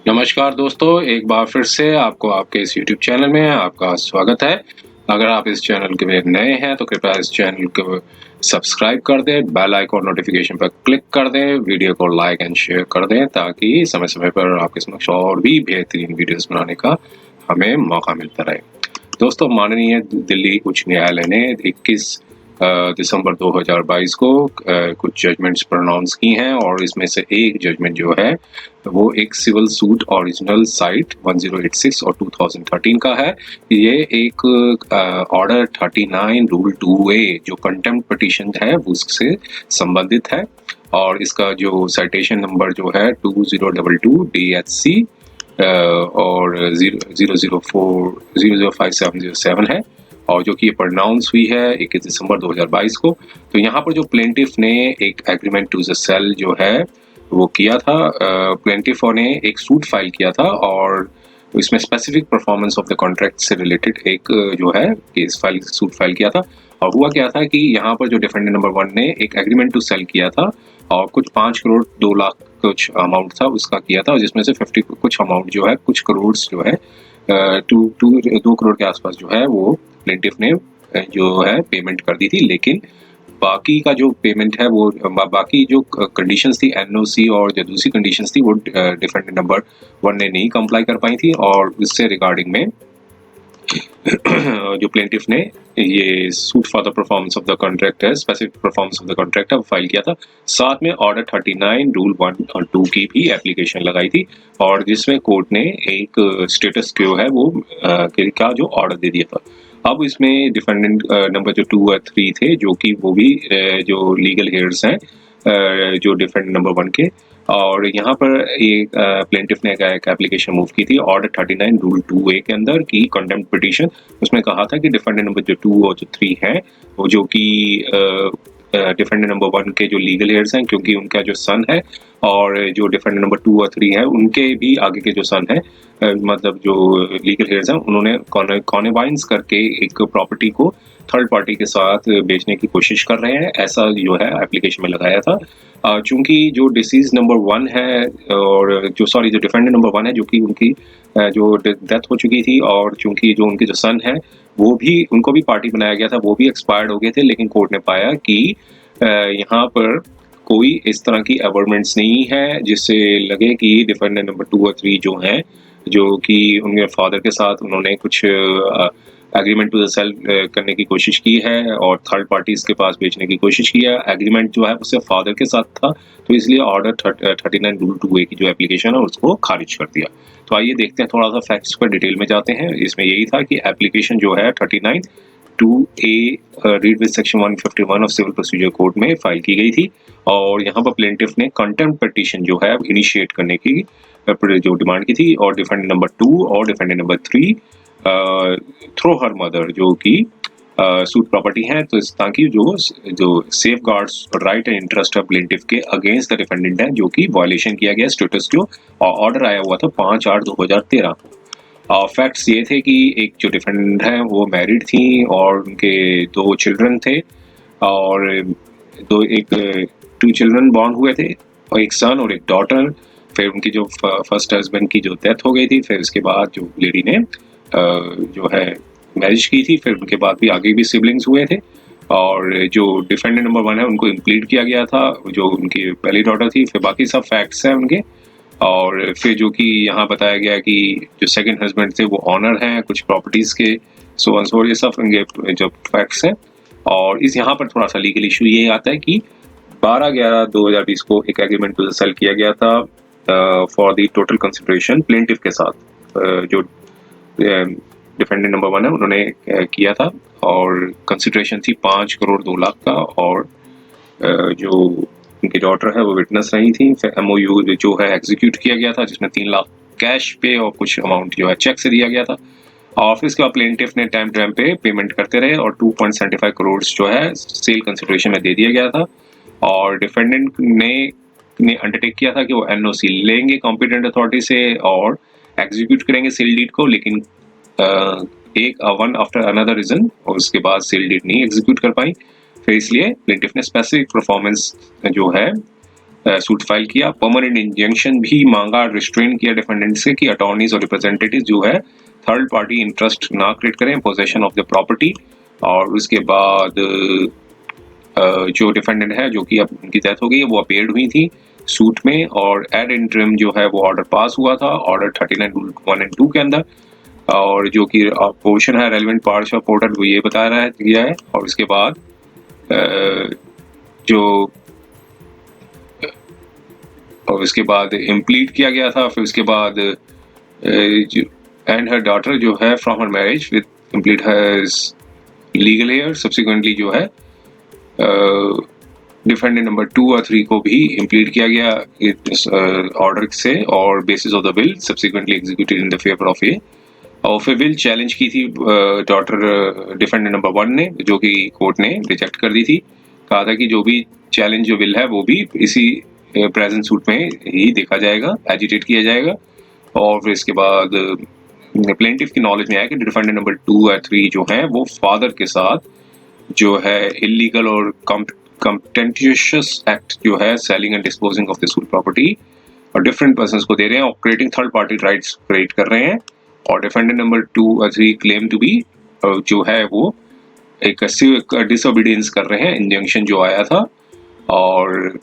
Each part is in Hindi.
नमस्कार दोस्तों, एक बार फिर से आपको आपके इस यूट्यूब चैनल में आपका स्वागत है। अगर आप इस चैनल के में नए हैं तो कृपया इस चैनल को सब्सक्राइब कर दें, बेल आइकॉन नोटिफिकेशन पर क्लिक कर दें, वीडियो को लाइक एंड शेयर कर दें ताकि समय-समय पर आपके समक्ष और भी बेहतरीन वीडियोस बनाने का हमें मौका मिलता रहे। दोस्तों, माननीय दिल्ली उच्च न्यायालय ने 21 दिसंबर 2022 को कुछ जजमेंट्स प्रोनाउंस की हैं और इसमें से एक जजमेंट जो है वो एक सिविल सूट ओरिजिनल साइट 1086 और 2013 का है। ये एक ऑर्डर 39 रूल 2A जो कंटेम्प्ट पिटीशन है उससे संबंधित है और इसका जो साइटेशन नंबर जो है 2022 DHC और 004005707 है और जो कि ये प्रोनाउंस हुई है 21 दिसंबर 2022 को। तो यहाँ पर जो प्लेंटिफ ने एक एग्रीमेंट टू द सेल जो है वो किया था, प्लेंटिफों ने एक सूट फाइल किया था और इसमें specific performance of the contract से रिलेटेड एक जो है केस फाइल सूट फाइल किया था। और हुआ क्या था कि यहाँ पर जो डिफेंडेंट नंबर 1 ने एक एग्रीमेंट टू सेल किया था और कुछ 5 करोड़ 2 लाख कुछ अमाउंट था उसका किया था, जिसमें से 50 कुछ अमाउंट जो है कुछ करोड़ जो है 2 करोड़ के आसपास जो है वो प्लेंटिफ ने जो है पेमेंट कर दी थी। लेकिन बाकी का जो पेमेंट है वो बाकी जो कंडीशंस थी एनओसी और जो दूसरी कंडीशंस थी वो डिफेंडेंट नंबर 1 ने नहीं कंप्लाई कर पाई थी और इससे रिगार्डिंग में जो प्लेंटिफ ने ये suit for the performance of the contract है, specific performance of the contract file किया था। साथ में ऑर्डर 39 रूल 1 और 2 की भी एप्लीकेशन लगाई थी और जिसमें कोर्ट ने एक स्टेटस क्यो है वो का जो ऑर्डर दे दिया था। अब इसमें डिफेंडेंट नंबर जो 2 और 3 थे जो कि वो भी जो लीगल हेयर्स हैं जो डिफेंडेंट नंबर 1 के, और यहाँ पर एक प्लेंटिफ ने एक एप्लीकेशन मूव की थी ऑर्डर 39 रूल 2A के अंदर की कंटेम्प्ट पिटीशन। उसमें कहा था कि डिफेंडेंट नंबर जो 2 और जो 3 है वो जो कि डिफेंडेंट नंबर 1 के जो लीगल हेयर्स हैं क्योंकि उनका जो सन है और जो डिफेंडेंट नंबर 2 और 3 है उनके भी आगे के जो सन है मतलब जो लीगल हेयर्स हैं उन्होंने कॉनिबाइंस करके एक प्रॉपर्टी को थर्ड पार्टी के साथ बेचने की कोशिश कर रहे हैं, ऐसा जो है एप्लीकेशन में लगाया था। चूंकि जो डिसीज नंबर 1 है और जो सॉरी जो डिफेंडेंट नंबर 1 है जो कि उनकी जो डेथ हो चुकी थी और चूंकि जो उनके जो सन है वो भी उनको भी पार्टी बनाया गया था, वो भी एक्सपायर्ड हो गए थे, लेकिन कोर्ट ने पाया कि यहाँ पर कोई इस तरह की अवर्मेंट्स नहीं है जिससे लगे कि डिफेंडेंट नंबर 2 और 3 जो हैं जो कि उनके फादर के साथ उन्होंने कुछ एग्रीमेंट टू द सेल करने की कोशिश की है और थर्ड पार्टीज के पास बेचने की कोशिश की है। एग्रीमेंट जो है उससे फादर के साथ था, तो इसलिए ऑर्डर 39 रूल 2A की जो एप्लीकेशन है उसको खारिज कर दिया। तो आइए देखते हैं, थोड़ा सा फैक्ट्स पर डिटेल में जाते हैं। इसमें यही था कि एप्लीकेशन जो है 39 2A read with section 151 of civil procedure code में फाइल की गई थी और यहाँ पर प्लेंटिफ ने कंटेम्प्ट पिटीशन जो है इनिशिएट करने की जो डिमांड की थी और डिफेंडेंट नंबर 2 और defendant number 3 through her mother जो कि सूट प्रॉपर्टी है, तो ताकि जो safeguards right and interest of plaintiff के अगेंस्ट द डिफेंडेंट है जो कि वायलेशन किया गया स्टेटस क्यो और ऑर्डर आया हुआ था 5/8/2013 को। फैक्ट्स ये थे कि एक जो डिफेंडेंट है वो मैरिड थी और उनके 2 चिल्ड्रन थे और टू चिल्ड्रन बॉर्न हुए थे और एक सन और एक डॉटर। फिर उनकी जो फर्स्ट हस्बैंड की जो डेथ हो गई थी, फिर उसके बाद जो लेडी ने जो है मैरिज की थी, फिर उनके बाद भी आगे भी सिबलिंग्स हुए थे और जो डिफेंडेंट नंबर 1 है उनको इम्प्लीड किया गया था, जो उनकी पहली डॉटर थी। फिर बाकी सब फैक्ट्स हैं उनके और फिर जो कि यहाँ बताया गया कि जो सेकंड हस्बैंड थे वो ऑनर हैं कुछ प्रॉपर्टीज के, सो ये सब उनके जो फैक्ट्स हैं। और इस यहाँ पर थोड़ा सा लीगल इशू ये आता है कि 12/11/2020 को एक एग्रीमेंट टू सेल किया गया था for the total consideration plaintiff के साथ। जो डिफेंडेंट नंबर 1 है उन्होंने किया था और कंसिडरेशन थी 5 करोड़ 2 लाख का और जो उनकी डॉटर है वो विटनेस रही थी। फिर एमओयू जो है एग्जीक्यूट किया गया था जिसमें 3 लाख कैश पे और कुछ अमाउंट जो है चेक से दिया गया था और फिर इसके बाद प्लेंटिफ ने टाइम पे पेमेंट करते रहे और 2.75 करोड़ जो है सेल कंसिडरेशन में दे दिया गया था और डिफेंडेंट ने अंडरटेक किया था कि वो एनओसी लेंगे कॉम्पिटेंट अथॉरिटी से और एग्जीक्यूट करेंगे सेल डीड को, लेकिन एक वन आफ्टर अनदर रीजन और उसके बाद सेल डीड नहीं एग्जीक्यूट कर पाई। फिर इसलिए प्लेंटिफ ने स्पेसिफिक परफॉर्मेंस जो है सूट फाइल किया। परमानेंट इंजंक्शन भी मांगा, रिस्ट्रेन किया डिफेंडेंट से कि अटॉर्नीज और रिप्रेजेंटेटिव जो है थर्ड पार्टी इंटरेस्ट ना क्रिएट करें पोजेशन ऑफ द प्रॉपर्टी। और उसके बाद जो डिफेंडेंट है जो कि अब उनकी डेथ हो गई है वो अपीयर्ड हुई थी सूट में, और एड इंटरिम जो है वो ऑर्डर पास हुआ था ऑर्डर 39 रूल 1 एंड 2 के अंदर। और जो कि पोर्शन है रेलेवेंट पार्ट्स ऑफ पोर्टल वो ये बता रहा है दिया है। और उसके बाद जो और उसके बाद इम्प्लीट किया गया था। फिर उसके बाद एंड हर डॉटर जो है from her marriage with implead hers legal heir. Subsequently जो है डिफेंडेंट नंबर 2 और 3 को भी इम्प्लीट किया गया ऑर्डर से और basis of the will subsequently executed in the favour of A. और फिर विल चैलेंज की थी डॉटर डिफेंडेंट नंबर 1 ने, जो कि कोर्ट ने रिजेक्ट कर दी थी। कहा था कि जो भी चैलेंज जो विल है वो भी इसी प्रेजेंट सूट में ही देखा जाएगा, एजिटेट किया जाएगा। और फिर इसके बाद प्लेंटिफ की नॉलेज में आया कि डिफेंडेंट नंबर 2 और 3 जो हैं वो फादर के साथ जो है इलीगल और कंटेंटियस एक्ट जो है selling and disposing of this property और डिफरेंट पर्सन्स को दे रहे हैं और creating third party rights create कर रहे हैं। और डिफेंडेंट नंबर 2 और 3 क्लेम टू बी जो है वो एक डिसओबीडियंस कर रहे हैं इंजंक्शन जो आया था। और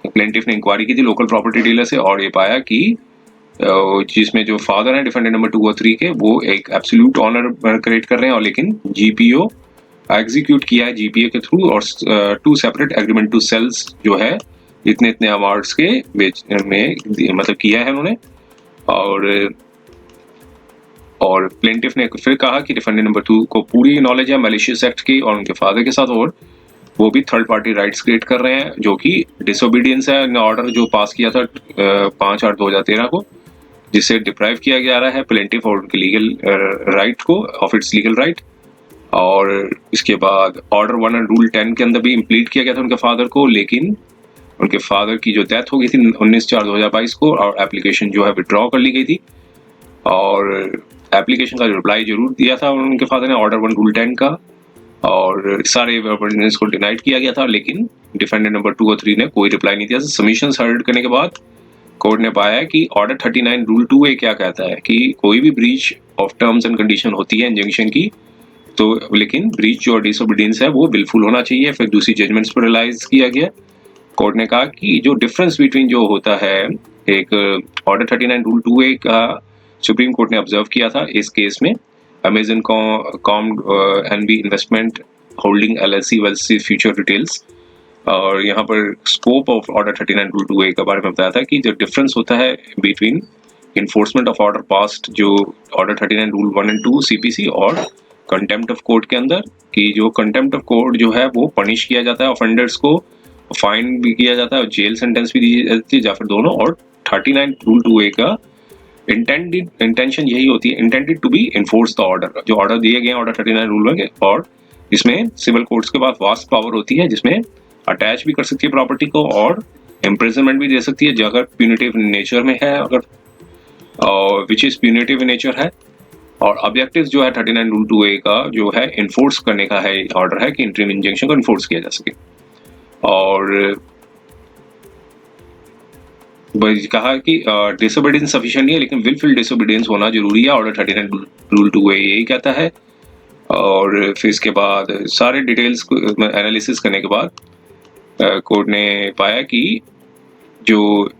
प्लेंटिफ ने इंक्वायरी की थी लोकल प्रॉपर्टी डीलर से और ये पाया कि जिसमें जो फादर है डिफेंडेंट नंबर 2 और 3 के वो एक एब्सोल्यूट ऑनर क्रिएट कर रहे हैं और लेकिन जीपीओ एग्जीक्यूट किया है जीपीए के थ्रू और 2 सेपरेट एग्रीमेंट टू सेल्स जो है इतने इतने अमाउंट्स के बेच में मतलब किया है उन्होंने। और प्लेंटिफ ने फिर कहा कि डिफेंडेंट नंबर 2 को पूरी नॉलेज है मैलिशियस एक्ट की और उनके फादर के साथ और वो भी थर्ड पार्टी राइट्स क्रिएट कर रहे हैं जो कि डिसोबीडियंस है ऑर्डर जो पास किया था 5/8/2013 को, जिससे डिप्राइव किया जा रहा है प्लेंटिफ और उनके लीगल राइट को ऑफ इट्स लीगल राइट। और इसके बाद ऑर्डर 1 एंड रूल 10 के अंदर भी इम्प्लीट किया गया था उनके फादर को, लेकिन उनके फादर की जो डेथ हो गई थी 19/4/2022 को और एप्लीकेशन जो है विड्रॉ कर ली गई थी। और एप्लीकेशन का रिप्लाई जरूर दिया था उनके फादर ने ऑर्डर 1 रूल 10 का और सारे एविडेंस को डिनाइड किया गया था, लेकिन डिफेंडेंट नंबर 2 और 3 ने कोई रिप्लाई नहीं दिया। सबमिशन हर्ड करने के बाद कोर्ट ने पाया कि ऑर्डर 39 रूल 2A क्या कहता है कि कोई भी breach of terms and condition होती है इंजंक्शन की तो लेकिन ब्रीच जो डिसोबीडियंस है वो विलफुल होना चाहिए। फिर दूसरी जजमेंट्स पर रियलाइज किया गया। कोर्ट ने कहा कि जो डिफरेंस बिटवीन जो होता है एक ऑर्डर 39 रूल 2A का सुप्रीम कोर्ट ने ऑब्जर्व किया था इस केस में Amazon com NB investment holding LLC वेल्सी फ्यूचर डिटेल्स। और यहाँ पर scope of order 39 rule 2A के बारे में बताया था कि जो डिफरेंस होता है between enforcement of order past जो ऑर्डर 39 रूल 1 एंड 2 CPC और कंटेम्प्ट ऑफ कोर्ट के अंदर कि जो कंटेम्प्ट ऑफ कोर्ट जो है वो पनिश किया जाता है ऑफेंडर्स को, फाइन भी किया जाता है और जेल सेंटेंस भी दी जाती है या फिर दोनों। और 39 रूल 2A का इंटेंशन यही होती है intended to be enforce the order, जो ऑर्डर दिए गए ऑर्डर 39 रूल में। और इसमें सिविल कोर्ट्स के पास वास्ट पावर होती है जिसमें अटैच भी कर सकती है प्रॉपर्टी को और इम्प्रिजनमेंट भी दे सकती है अगर प्यूनिटिव नेचर में है, अगर विच इज प्यूनिटिव नेचर है। और ऑब्जेक्टिव जो है 39 रूल 2A का जो है इन्फोर्स करने का है ऑर्डर है कि इंटरिम इंजंक्शन को इन्फोर्स किया जा सके। और कहा कि डिसोबीडियंस सफिशिएंट नहीं है लेकिन विलफुल डिसोबीडियंस होना जरूरी है, ऑर्डर 39 रूल 2A यही कहता है। और फिर इसके बाद सारे डिटेल्स को एनालिसिस करने के बाद कोर्ट ने पाया कि जो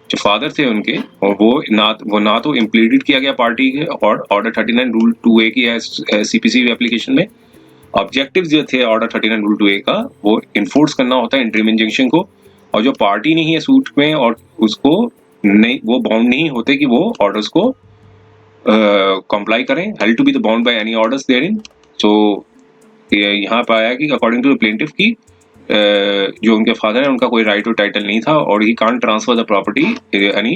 फादर थे उनके और वो ना तो इम्प्लीटेड किया गया पार्टी के और ऑर्डर 39 रूल 2A की CPC एप्लीकेशन में। ऑब्जेक्टिव जो थे ऑर्डर 39 रूल 2A का वो इन्फोर्स करना होता है इंटरिम इंजंक्शन को, और जो पार्टी नहीं है सूट में और उसको नहीं वो बाउंड नहीं होते कि वो ऑर्डर्स को कंप्लाई करें, held to be the bound by any orders therein. So यहाँ पर आया कि अकॉर्डिंग टू द प्लेंटिफ की जो उनके फादर है उनका कोई राइट और टाइटल नहीं था और he can't transfer the property यानी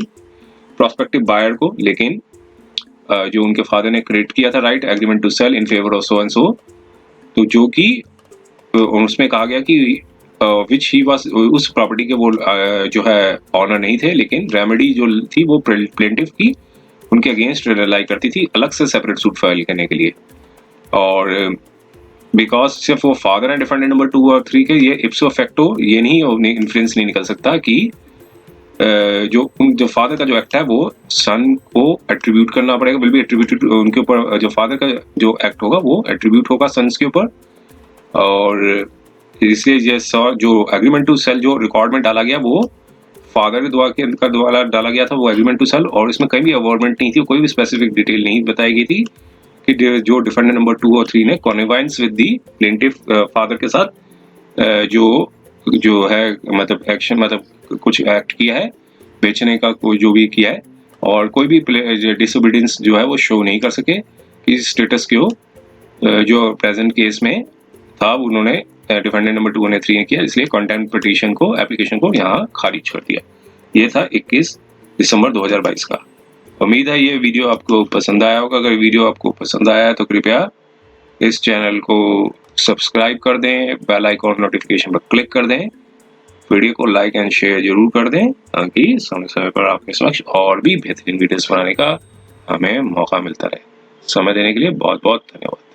प्रोस्पेक्टिव बायर को, लेकिन जो उनके फादर ने क्रिएट किया था right agreement to sell in favour of so and so, तो जो कि उसमें कहा गया कि विच ही वाज उस प्रॉपर्टी के वो जो है ऑनर नहीं थे, लेकिन रेमेडी जो थी वो प्लेंटिफ की उनके अगेंस्ट लाई करती थी अलग से सेपरेट सूट फाइल करने के लिए। और बिकॉज सिर्फ वो फादर एंड डिफेंडेंट नंबर 2 और 3 के ये इप्सो फैक्टो ये नहीं इन्फ्लुएंस नहीं निकल सकता कि जो फादर का जो एक्ट है वो सन को एट्रीब्यूट करना पड़ेगा, विल बी एट्रीब्यूटेड उनके ऊपर, जो फादर का जो एक्ट होगा वो एट्रीब्यूट होगा सन्स के ऊपर। और इसलिए ये जो एग्रीमेंट टू सेल जो रिकॉर्ड में डाला गया वो फादर के द्वारा डाला गया था, वो एग्रीमेंट टू सेल, और इसमें कहीं भी अवॉर्डमेंट नहीं थी, कोई भी स्पेसिफिक डिटेल नहीं बताई गई थी कि जो डिफेंडेंट नंबर 2 और 3 ने कॉन्निवाइंस विद दी प्लेंटिफ फादर के साथ जो है मतलब एक्शन मतलब कुछ एक्ट किया है बेचने का, कोई जो भी किया है, और कोई भी डिसोबीडियंस जो है वो शो नहीं कर सके कि स्टेटस को जो प्रेजेंट केस में था उन्होंने डिफेंडेंट नंबर 2 ने 3 ने किया, इसलिए कंटेम्प्ट पिटीशन को एप्लीकेशन को यहाँ खारिज कर दिया। ये था 21 दिसंबर 2022 का। उम्मीद है ये वीडियो आपको पसंद आया होगा। अगर वीडियो आपको पसंद आया है तो कृपया इस चैनल को सब्सक्राइब कर दें, बेल आइकॉन नोटिफिकेशन पर क्लिक कर दें, वीडियो को लाइक एंड शेयर जरूर कर दें ताकि समय समय पर आपके समक्ष और भी बेहतरीन वीडियोस बनाने का हमें मौका मिलता रहे। समय देने के लिए बहुत बहुत धन्यवाद।